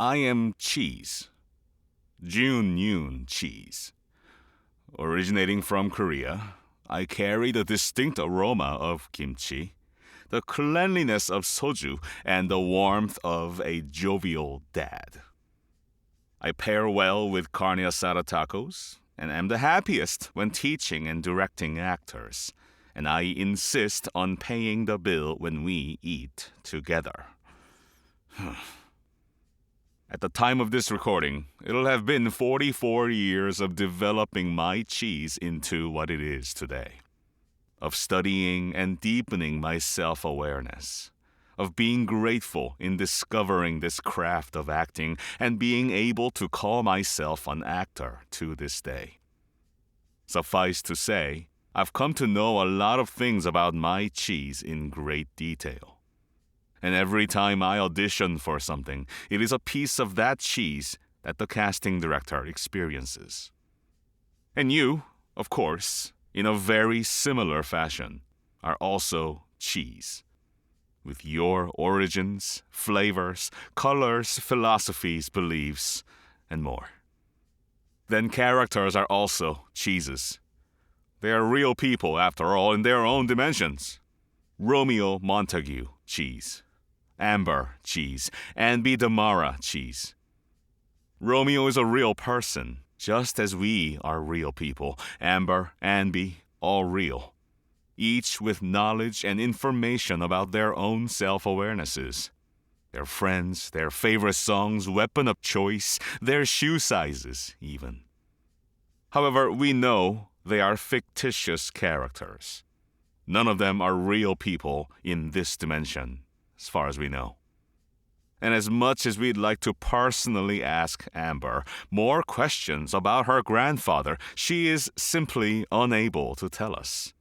I am cheese. Yoon cheese. Originating from Korea, I carry the distinct aroma of kimchi, the cleanliness of soju, and the warmth of a jovial dad. I pair well with carne asada tacos and am the happiest when teaching and directing actors, and I insist on paying the bill when we eat together. At the time of this recording, it'll have been 44 years of developing my cheese into what it is today. Of studying and deepening my self-awareness. Of being grateful in discovering this craft of acting and being able to call myself an actor to this day. Suffice to say, I've come to know a lot of things about my cheese in great detail. And every time I audition for something, it is a piece of that cheese that the casting director experiences. And you, of course, in a very similar fashion, are also cheese. With your origins, flavors, colors, philosophies, beliefs, and more. Then characters are also cheeses. They are real people, after all, in their own dimensions. Romeo Montague, cheese. Amber, cheese. Anby Damara, cheese. Romeo is a real person, just as we are real people. Amber, Anby, all real. Each with knowledge and information about their own self-awarenesses. Their friends, their favorite songs, weapon of choice, their shoe sizes, even. However, we know they are fictitious characters. None of them are real people in this dimension, as far as we know. And as much as we'd like to personally ask Amber more questions about her grandfather, she is simply unable to tell us.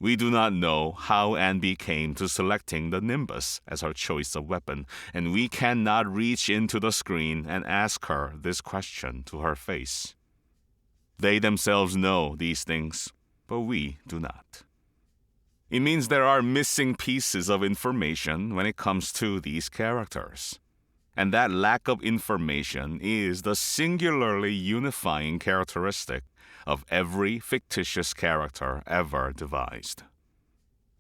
We do not know how Anby came to selecting the Nimbus as her choice of weapon, and we cannot reach into the screen and ask her this question to her face. They themselves know these things, but we do not. It means there are missing pieces of information when it comes to these characters. And that lack of information is the singularly unifying characteristic of every fictitious character ever devised.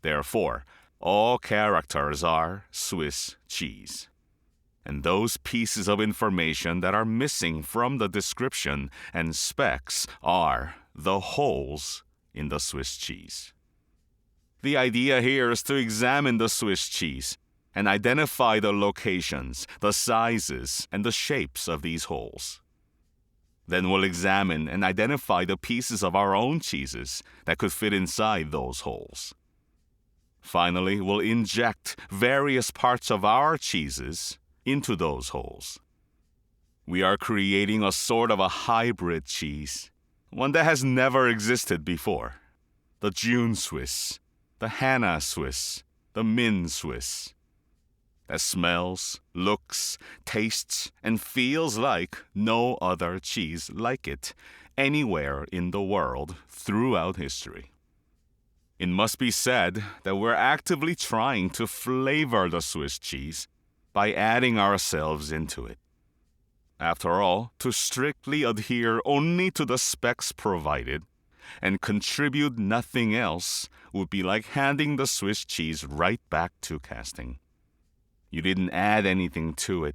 Therefore, all characters are Swiss cheese. And those pieces of information that are missing from the description and specs are the holes in the Swiss cheese. The idea here is to examine the Swiss cheese and identify the locations, the sizes, and the shapes of these holes. Then we'll examine and identify the pieces of our own cheeses that could fit inside those holes. Finally, we'll inject various parts of our cheeses into those holes. We are creating a sort of a hybrid cheese, one that has never existed before. The June Swiss, the Hannah Swiss, the Min Swiss. That smells, looks, tastes, and feels like no other cheese like it anywhere in the world throughout history. It must be said that we're actively trying to flavor the Swiss cheese by adding ourselves into it. After all, to strictly adhere only to the specs provided and contribute nothing else would be like handing the Swiss cheese right back to casting. You didn't add anything to it,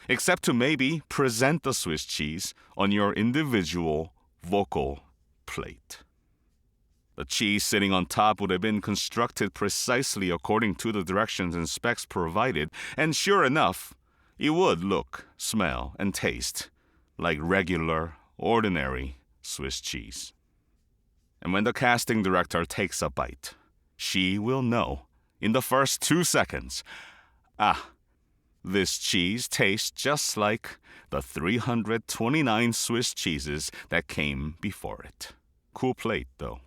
except to maybe present the Swiss cheese on your individual vocal plate. The cheese sitting on top would have been constructed precisely according to the directions and specs provided, and sure enough, it would look, smell, and taste like regular, ordinary Swiss cheese. And when the casting director takes a bite, she will know in the first 2 seconds, this cheese tastes just like the 329 Swiss cheeses that came before it. Cool plate, though.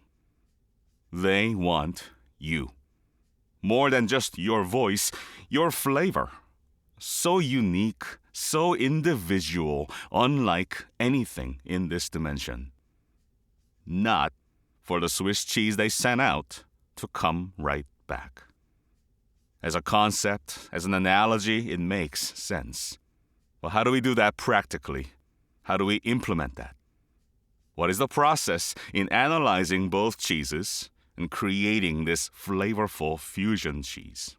They want you. More than just your voice, your flavor. So unique, so individual, unlike anything in this dimension. Not for the Swiss cheese they sent out to come right back. As a concept, as an analogy, it makes sense. Well, how do we do that practically? How do we implement that? What is the process in analyzing both cheeses and creating this flavorful fusion cheese?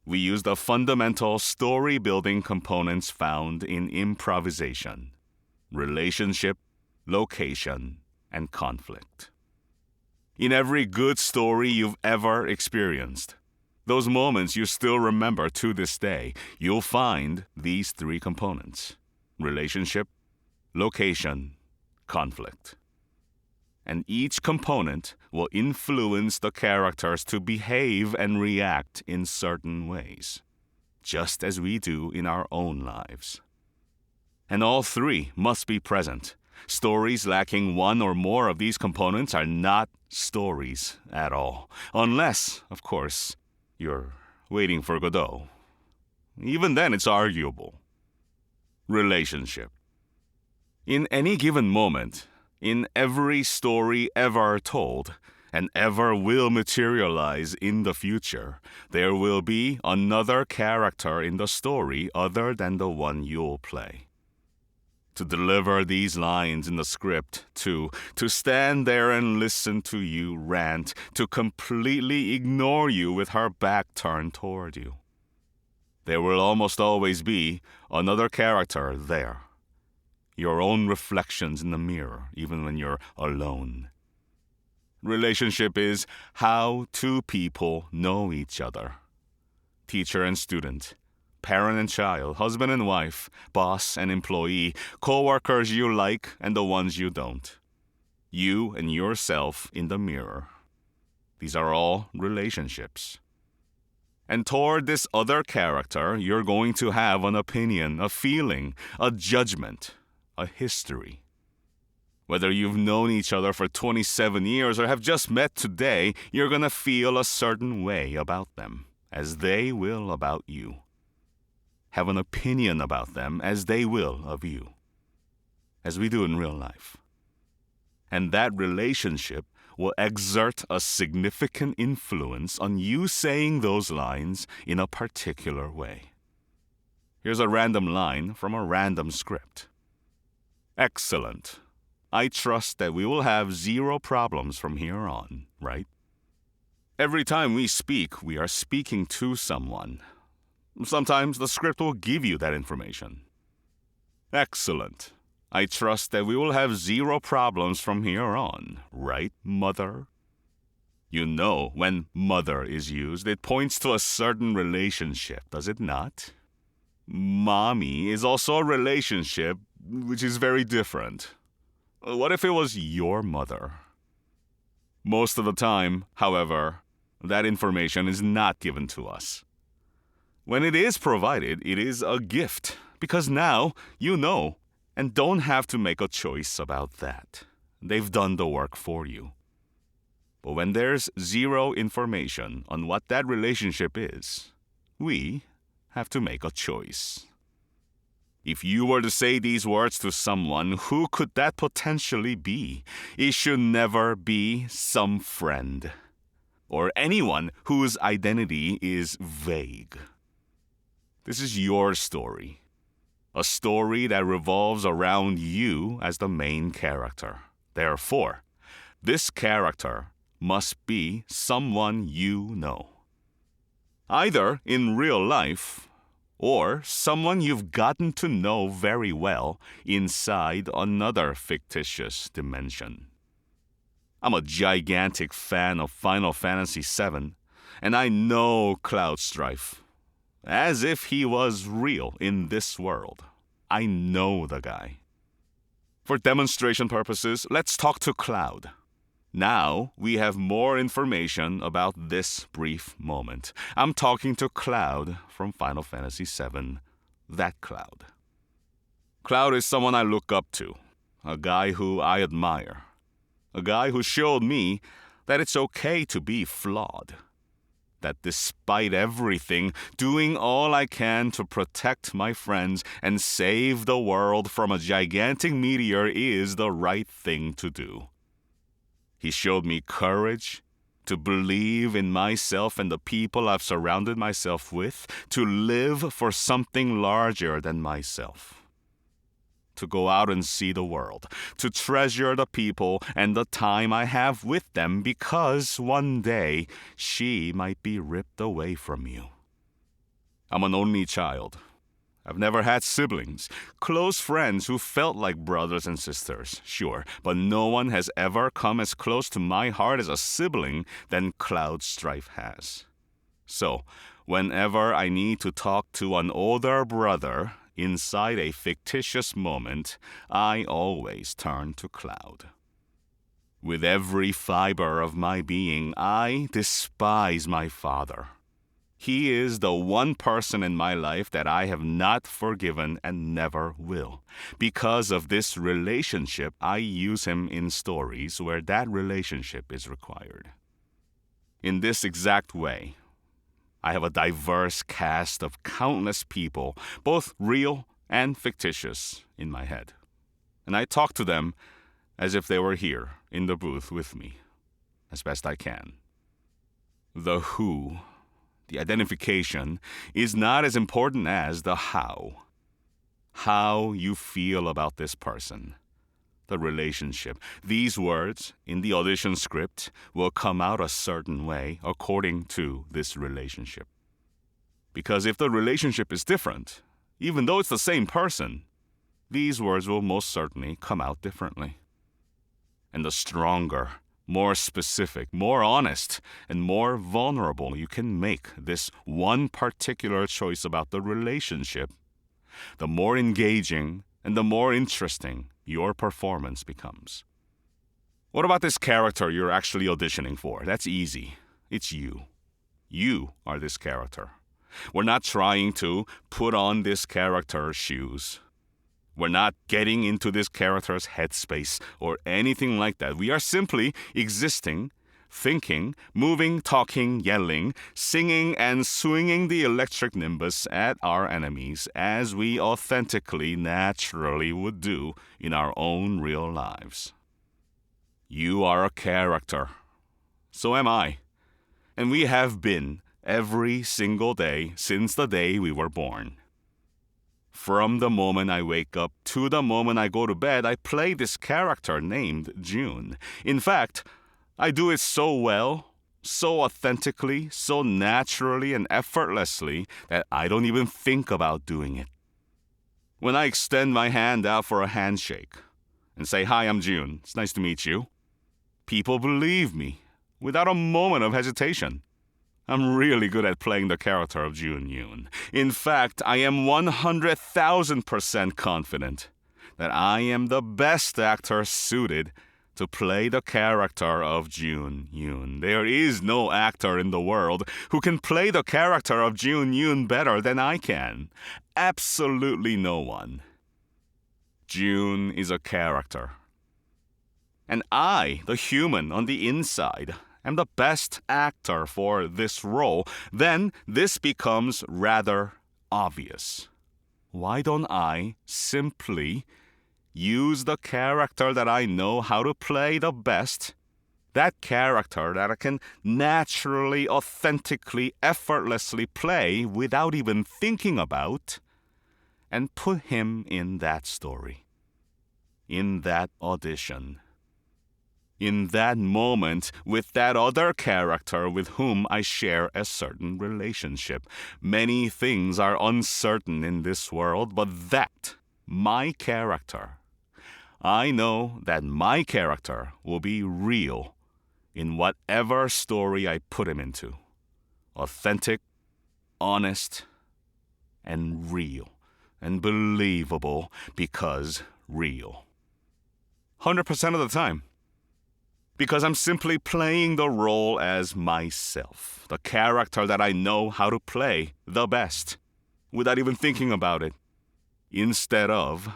We use the fundamental story-building components found in improvisation, relationship, location, and conflict. In every good story you've ever experienced, those moments you still remember to this day, you'll find these three components: relationship, location, conflict. And each component will influence the characters to behave and react in certain ways, just as we do in our own lives. And all three must be present. Stories lacking one or more of these components are not stories at all, unless, of course, you're waiting for Godot. Even then, it's arguable. Relationship. In any given moment, in every story ever told, and ever will materialize in the future, there will be another character in the story other than the one you'll play. To deliver these lines in the script, to stand there and listen to you rant, to completely ignore you with her back turned toward you. There will almost always be another character there. Your own reflections in the mirror, even when you're alone. Relationship is how two people know each other. Teacher and student, parent and child, husband and wife, boss and employee, co-workers you like and the ones you don't. You and yourself in the mirror. These are all relationships. And toward this other character, you're going to have an opinion, a feeling, a judgment, a history. Whether you've known each other for 27 years or have just met today, you're going to feel a certain way about them, as they will about you. Have an opinion about them as they will of you, as we do in real life. And that relationship will exert a significant influence on you saying those lines in a particular way. Here's a random line from a random script. Excellent. I trust that we will have zero problems from here on, right? Every time we speak, we are speaking to someone. Sometimes the script will give you that information. Excellent. I trust that we will have zero problems from here on, right, mother? You know, when mother is used, it points to a certain relationship, does it not? Mommy is also a relationship which is very different. What if it was your mother? Most of the time, however, that information is not given to us. When it is provided, it is a gift, because now you know and don't have to make a choice about that. They've done the work for you. But when there's zero information on what that relationship is, we have to make a choice. If you were to say these words to someone, who could that potentially be? It should never be some friend or anyone whose identity is vague. This is your story, a story that revolves around you as the main character. Therefore, this character must be someone you know, either in real life or someone you've gotten to know very well inside another fictitious dimension. I'm a gigantic fan of Final Fantasy VII, and I know Cloud Strife, as if he was real in this world. I know the guy. For demonstration purposes, let's talk to Cloud. Now we have more information about this brief moment. I'm talking to Cloud from Final Fantasy VII, that Cloud. Cloud is someone I look up to, a guy who I admire, a guy who showed me that it's okay to be flawed, that despite everything, doing all I can to protect my friends and save the world from a gigantic meteor is the right thing to do. He showed me courage, to believe in myself and the people I've surrounded myself with, to live for something larger than myself. To go out and see the world, to treasure the people and the time I have with them because one day she might be ripped away from you. I'm an only child. I've never had siblings, close friends who felt like brothers and sisters, sure, but no one has ever come as close to my heart as a sibling than Cloud Strife has. So, whenever I need to talk to an older brother inside a fictitious moment, I always turn to Cloud. With every fiber of my being, I despise my father. He is the one person in my life that I have not forgiven and never will. Because of this relationship, I use him in stories where that relationship is required. In this exact way, I have a diverse cast of countless people, both real and fictitious, in my head. And I talk to them as if they were here in the booth with me, as best I can. The who, the identification, is not as important as the how. How you feel about this person, the relationship. These words in the audition script will come out a certain way according to this relationship. Because if the relationship is different, even though it's the same person, these words will most certainly come out differently. And the stronger, more specific, more honest, and more vulnerable you can make this one particular choice about the relationship, the more engaging and the more interesting your performance becomes. What about this character you're actually auditioning for? That's easy. It's you. You are this character. We're not trying to put on this character's shoes. We're not getting into this character's headspace or anything like that. We are simply existing, thinking, moving, talking, yelling, singing, and swinging the electric nimbus at our enemies as we authentically, naturally would do in our own real lives. You are a character. So am I. And we have been every single day since the day we were born. From the moment I wake up to the moment I go to bed, I play this character named Yoon. In fact, I do it so well, so authentically, so naturally and effortlessly that I don't even think about doing it. When I extend my hand out for a handshake and say, "Hi, I'm Yoon. It's nice to meet you," people believe me without a moment of hesitation. I'm really good at playing the character of Yoon. In fact, I am 100,000% confident that I am the best actor suited to play the character of Yoon. There is no actor in the world who can play the character of Yoon better than I can. Absolutely no one. Yoon is a character. And I, the human on the inside, am the best actor for this role. Then this becomes rather obvious. Why don't I simply use the character that I know how to play the best, that character that I can naturally, authentically, effortlessly play without even thinking about, and put him in that story, in that audition, in that moment with that other character with whom I share a certain relationship. Many things are uncertain in this world, but that, my character, I know that my character will be real in whatever story I put him into. Authentic, honest, and real, and believable because real. 100% of the time. Because I'm simply playing the role as myself, the character that I know how to play the best, without even thinking about it, instead of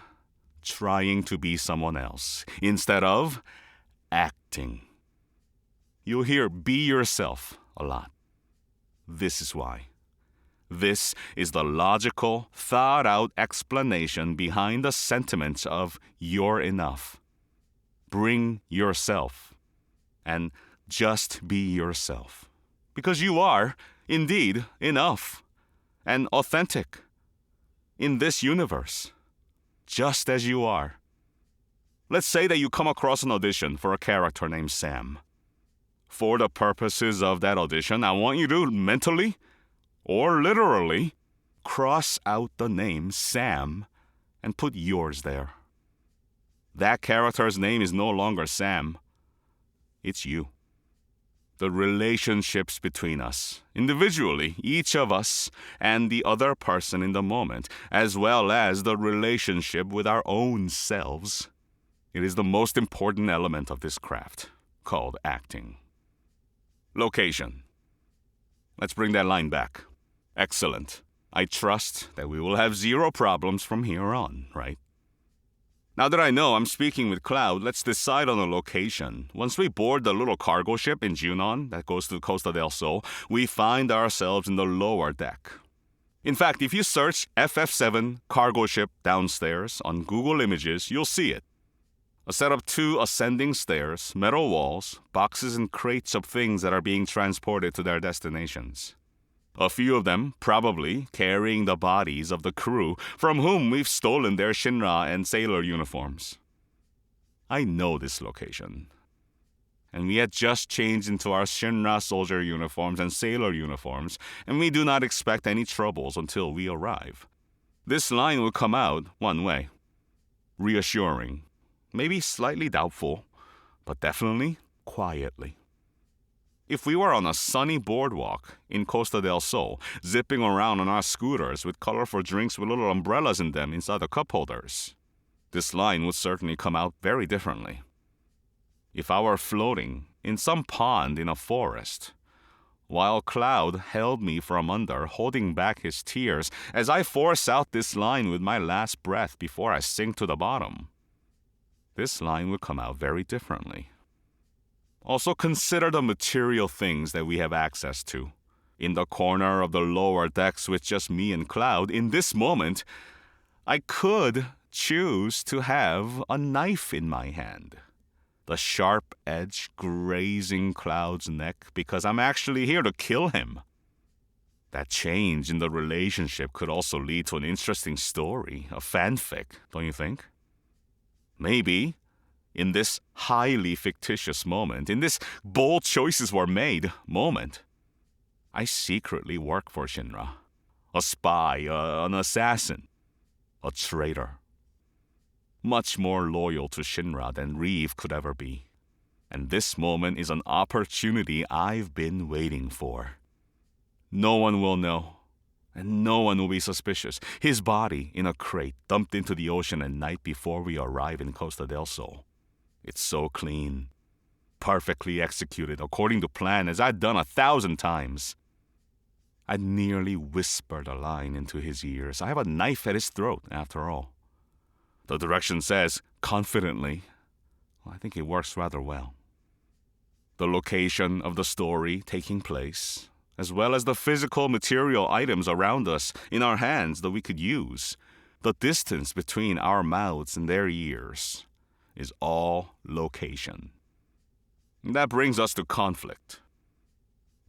trying to be someone else, instead of acting. You'll hear "be yourself" a lot. This is why. This is the logical, thought-out explanation behind the sentiment of "you're enough." Bring yourself. And Just be yourself. Because you are, indeed, enough and authentic in this universe, just as you are. Let's say that you come across an audition for a character named Sam. For the purposes of that audition, I want you to mentally or literally cross out the name Sam and put yours there. That character's name is no longer Sam. It's you. The relationships between us, individually, each of us and the other person in the moment, as well as the relationship with our own selves. It is the most important element of this craft, called acting. Location. Let's bring that line back. Excellent. I trust that we will have zero problems from here on, right? Now that I know I'm speaking with Cloud, let's decide on a location. Once we board the little cargo ship in Junon that goes to Costa del Sol, we find ourselves in the lower deck. In fact, if you search FF7 cargo ship downstairs on Google Images, you'll see it. A set of 2 ascending stairs, metal walls, boxes and crates of things that are being transported to their destinations. A few of them probably carrying the bodies of the crew from whom we've stolen their Shinra and sailor uniforms. I know this location. And we had just changed into our Shinra soldier uniforms and sailor uniforms, and we do not expect any troubles until we arrive. This line will come out one way. Reassuring. Maybe slightly doubtful, but definitely quietly. If we were on a sunny boardwalk in Costa del Sol, zipping around on our scooters with colorful drinks with little umbrellas in them inside the cup holders, this line would certainly come out very differently. If I were floating in some pond in a forest, while Cloud held me from under, holding back his tears as I force out this line with my last breath before I sink to the bottom, this line would come out very differently. Also consider the material things that we have access to. In the corner of the lower decks with just me and Cloud, in this moment, I could choose to have a knife in my hand. The sharp edge grazing Cloud's neck because I'm actually here to kill him. That change in the relationship could also lead to an interesting story, a fanfic, don't you think? Maybe in this highly fictitious moment, in this bold choices were made moment, I secretly work for Shinra. A spy, an assassin, a traitor. Much more loyal to Shinra than Reeve could ever be. And this moment is an opportunity I've been waiting for. No one will know, and no one will be suspicious. His body in a crate dumped into the ocean at night before we arrive in Costa del Sol. It's so clean, perfectly executed according to plan as I'd done 1,000 times. I'd nearly whispered a line into his ears. I have a knife at his throat, after all. The direction says, confidently. Well, I think it works rather well. The location of the story taking place, as well as the physical material items around us in our hands that we could use, the distance between our mouths and their ears, is all location. That brings us to conflict.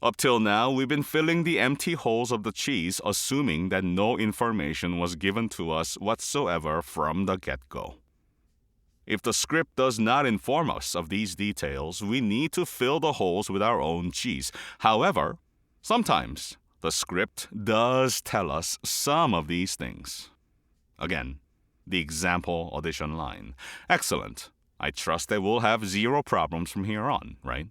Up till now, we've been filling the empty holes of the cheese, assuming that no information was given to us whatsoever from the get-go. If the script does not inform us of these details, we need to fill the holes with our own cheese. However, sometimes the script does tell us some of these things. Again, the example audition line. Excellent. I trust that we'll have zero problems from here on, right?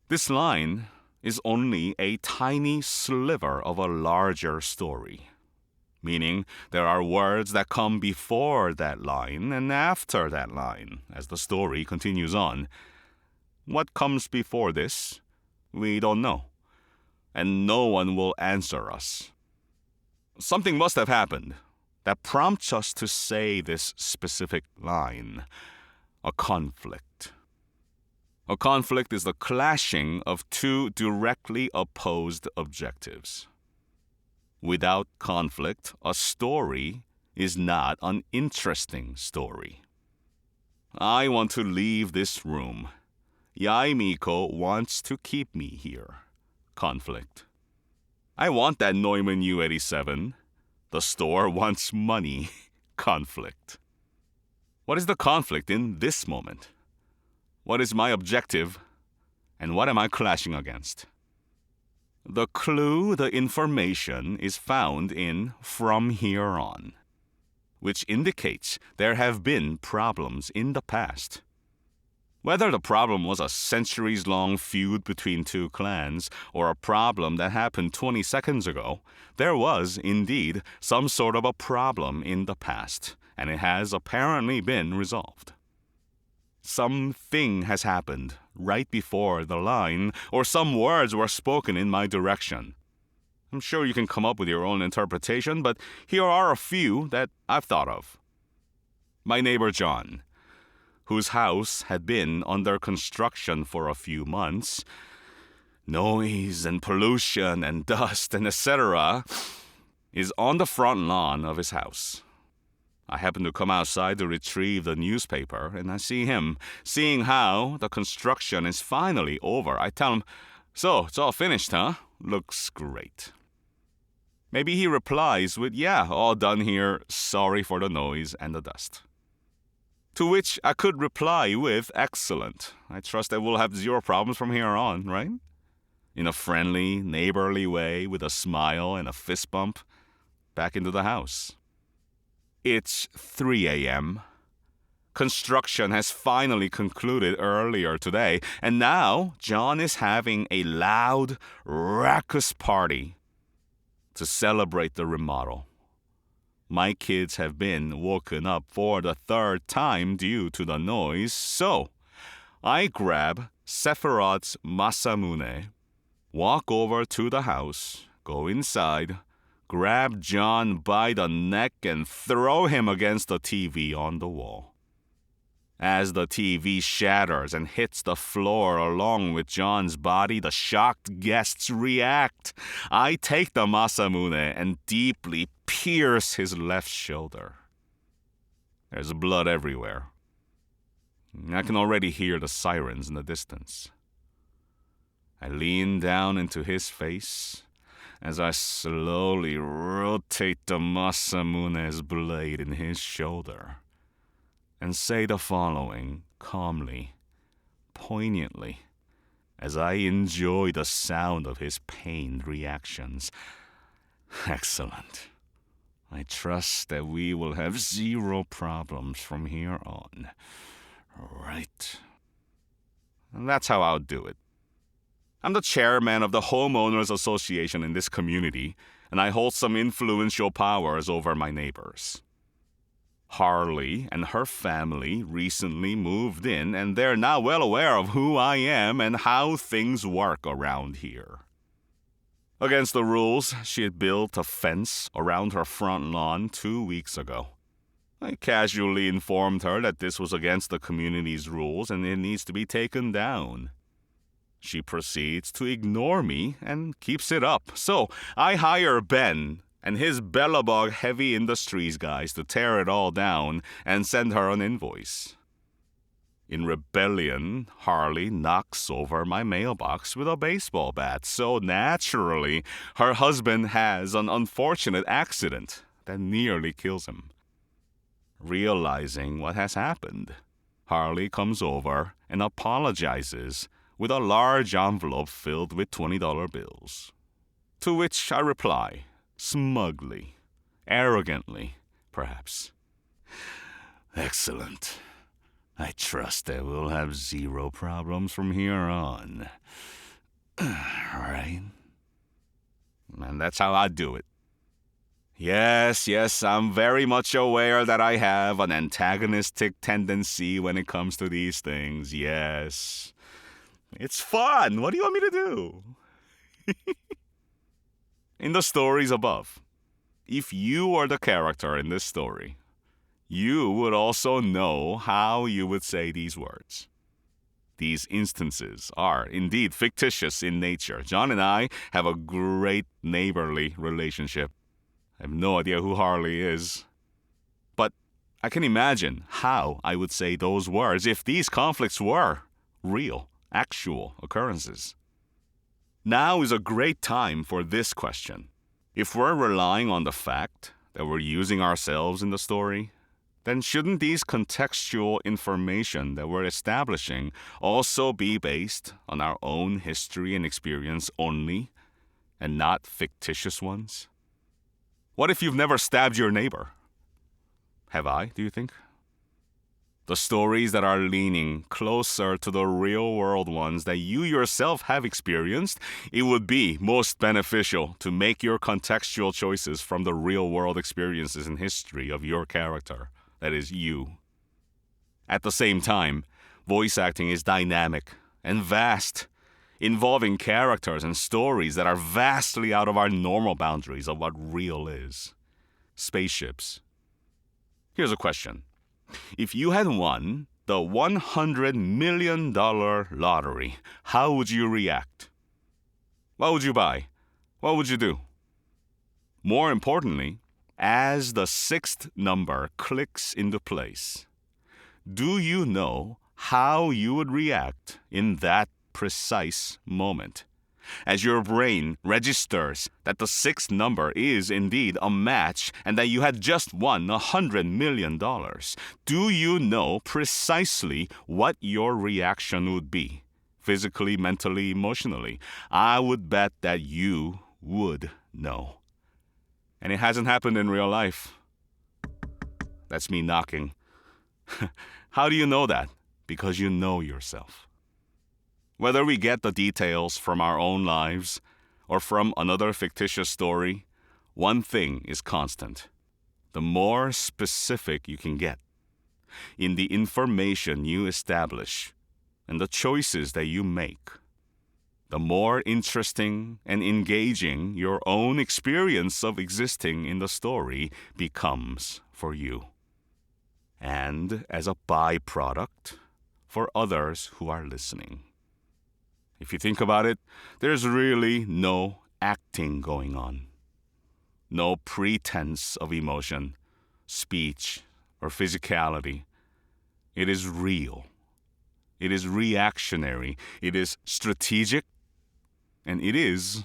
This line is only a tiny sliver of a larger story. Meaning there are words that come before that line and after that line as the story continues on. What comes before this, we don't know. And no one will answer us. Something must have happened that prompts us to say this specific line. A conflict. A conflict is the clashing of 2 directly opposed objectives. Without conflict, a story is not an interesting story. I want to leave this room Yaimiko wants to keep me here. Conflict. I want that Neumann U87. The store wants money. Conflict. What is the conflict in this moment? What is my objective? And what am I clashing against? The clue, the information, is found in "from here on," which indicates there have been problems in the past. Whether the problem was a centuries-long feud between two clans or a problem that happened 20 seconds ago, there was, indeed, some sort of a problem in the past, and it has apparently been resolved. Something has happened right before the line, or some words were spoken in my direction. I'm sure you can come up with your own interpretation, but here are a few that I've thought of. My neighbor John, whose house had been under construction for a few months, noise and pollution and dust and etc., is on the front lawn of his house. I happen to come outside to retrieve the newspaper, and I see him. Seeing how the construction is finally over, I tell him, "So, it's all finished, huh? Looks great." Maybe he replies with, "Yeah, all done here. Sorry for the noise and the dust." To which I could reply with, "Excellent. I trust that we'll have zero problems from here on, right?" In a friendly, neighborly way, with a smile and a fist bump, back into the house. It's 3 a.m. Construction has finally concluded earlier today, and now John is having a loud, raucous party to celebrate the remodel. My kids have been woken up for the third time due to the noise, so I grab Sephiroth's Masamune, walk over to the house, go inside, grab John by the neck and throw him against the TV on the wall. As the TV shatters and hits the floor along with John's body, the shocked guests react. I take the Masamune and deeply pierce his left shoulder. There's blood everywhere. I can already hear the sirens in the distance. I lean down into his face as I slowly rotate the Masamune's blade in his shoulder and say the following calmly, poignantly, as I enjoy the sound of his pained reactions. Excellent. I trust that we will have zero problems from here on. Right. And that's how I'll do it. I'm the chairman of the Homeowners Association in this community, and I hold some influential powers over my neighbors. Harley and her family recently moved in, and they're now well aware of who I am and how things work around here. Against the rules, she had built a fence around her front lawn 2 weeks ago. I casually informed her that this was against the community's rules and it needs to be taken down. She proceeds to ignore me and keeps it up. So I hire Ben and his Bellabog Heavy Industries guys to tear it all down and send her an invoice. In rebellion, Harley knocks over my mailbox with a baseball bat. So naturally, her husband has an unfortunate accident that nearly kills him. Realizing what has happened, Harley comes over and apologizes with a large envelope filled with $20 bills. To which I reply, smugly, arrogantly, perhaps, "Excellent. I trust that we'll have zero problems from here on." Right? And that's how I do it. Yes, I'm very much aware that I have an antagonistic tendency when it comes to these things. Yes. It's fun. What do you want me to do? In the stories above, if you were the character in this story, you would also know how you would say these words. These instances are indeed fictitious in nature. John and I have a great neighborly relationship. I have no idea who Harley is. But I can imagine how I would say those words if these conflicts were real actual occurrences. Now is a great time for this question. If we're relying on the fact that we're using ourselves in the story, then shouldn't these contextual information that we're establishing also be based on our own history and experience only, and not fictitious ones? What if you've never stabbed your neighbor? Have I, do you think? The stories that are leaning closer to the real-world ones that you yourself have experienced, it would be most beneficial to make your contextual choices from the real-world experiences and history of your character, that is, you. At the same time, voice acting is dynamic and vast, involving characters and stories that are vastly out of our normal boundaries of what real is. Spaceships. Here's a question. If you had won the $100 million lottery, how would you react? What would you buy? What would you do? More importantly, as the sixth number clicks into place, do you know how you would react in that precise moment? As your brain registers that the sixth number is indeed a match and that you had just won $100 million, do you know precisely what your reaction would be? Physically, mentally, emotionally. I would bet that you would know. And it hasn't happened in real life. That's me knocking. How do you know that? Because you know yourself. Whether we get the details from our own lives or from another fictitious story, one thing is constant. The more specific you can get in the information you establish and the choices that you make, the more interesting and engaging your own experience of existing in the story becomes for you. And as a byproduct, for others who are listening. If you think about it, there's really no acting going on. No pretense of emotion, speech, or physicality. It is real. It is reactionary. It is strategic. And it is,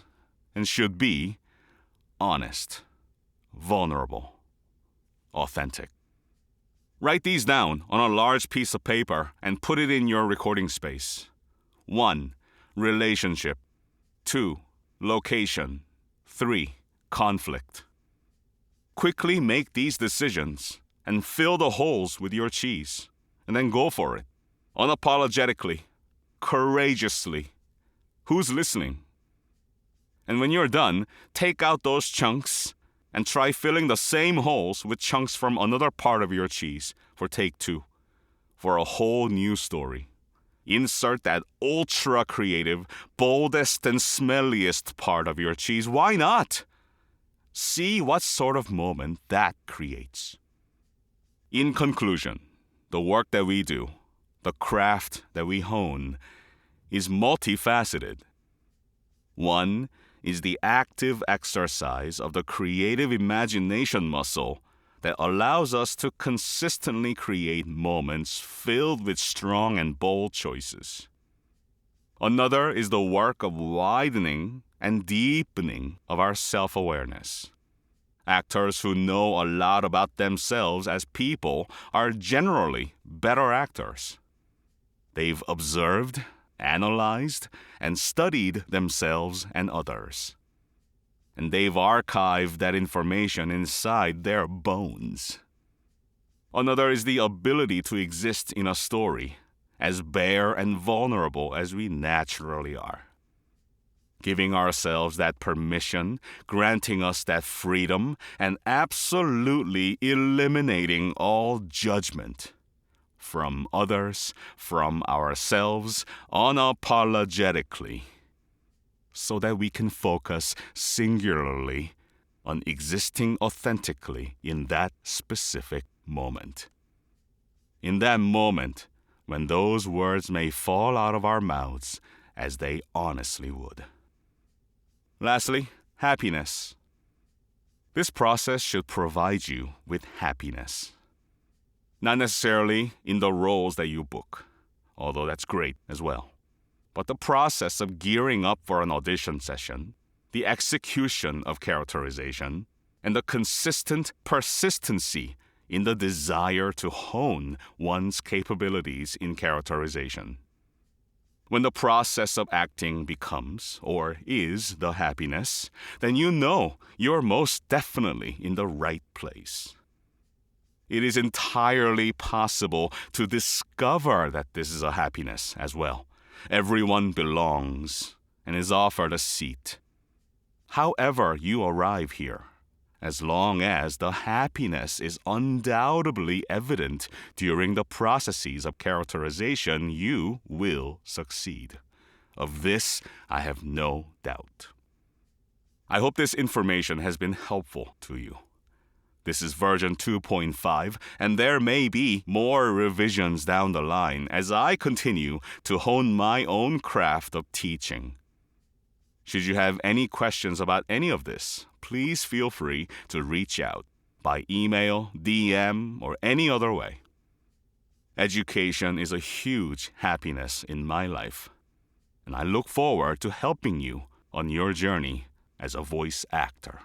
and should be, honest, vulnerable, authentic. Write these down on a large piece of paper and put it in your recording space. 1. Relationship. 2. Location. 3. Conflict. Quickly make these decisions and fill the holes with your cheese, and then go for it. Unapologetically. Courageously. Who's listening? And when you're done, take out those chunks and try filling the same holes with chunks from another part of your cheese for take 2, for a whole new story. Insert that ultra creative, boldest and smelliest part of your cheese. Why not? See what sort of moment that creates. In conclusion, the work that we do, the craft that we hone, is multifaceted. 1 is the active exercise of the creative imagination muscle that allows us to consistently create moments filled with strong and bold choices. Another is the work of widening and deepening of our self-awareness. Actors who know a lot about themselves as people are generally better actors. They've observed, analyzed, and studied themselves and others. And they've archived that information inside their bones. Another is the ability to exist in a story, as bare and vulnerable as we naturally are. Giving ourselves that permission, granting us that freedom, and absolutely eliminating all judgment from others, from ourselves, unapologetically, so that we can focus singularly on existing authentically in that specific moment. In that moment when those words may fall out of our mouths as they honestly would. Lastly, happiness. This process should provide you with happiness. Not necessarily in the roles that you book, although that's great as well. but the process of gearing up for an audition session, the execution of characterization, and the consistent persistency in the desire to hone one's capabilities in characterization. When the process of acting becomes or is the happiness, then you know you're most definitely in the right place. It is entirely possible to discover that this is a happiness as well. Everyone belongs and is offered a seat. However you arrive here, as long as the happiness is undoubtedly evident during the processes of characterization, you will succeed. Of this, I have no doubt. I hope this information has been helpful to you. This is version 2.5, and there may be more revisions down the line as I continue to hone my own craft of teaching. Should you have any questions about any of this, please feel free to reach out by email, DM, or any other way. Education is a huge happiness in my life, and I look forward to helping you on your journey as a voice actor.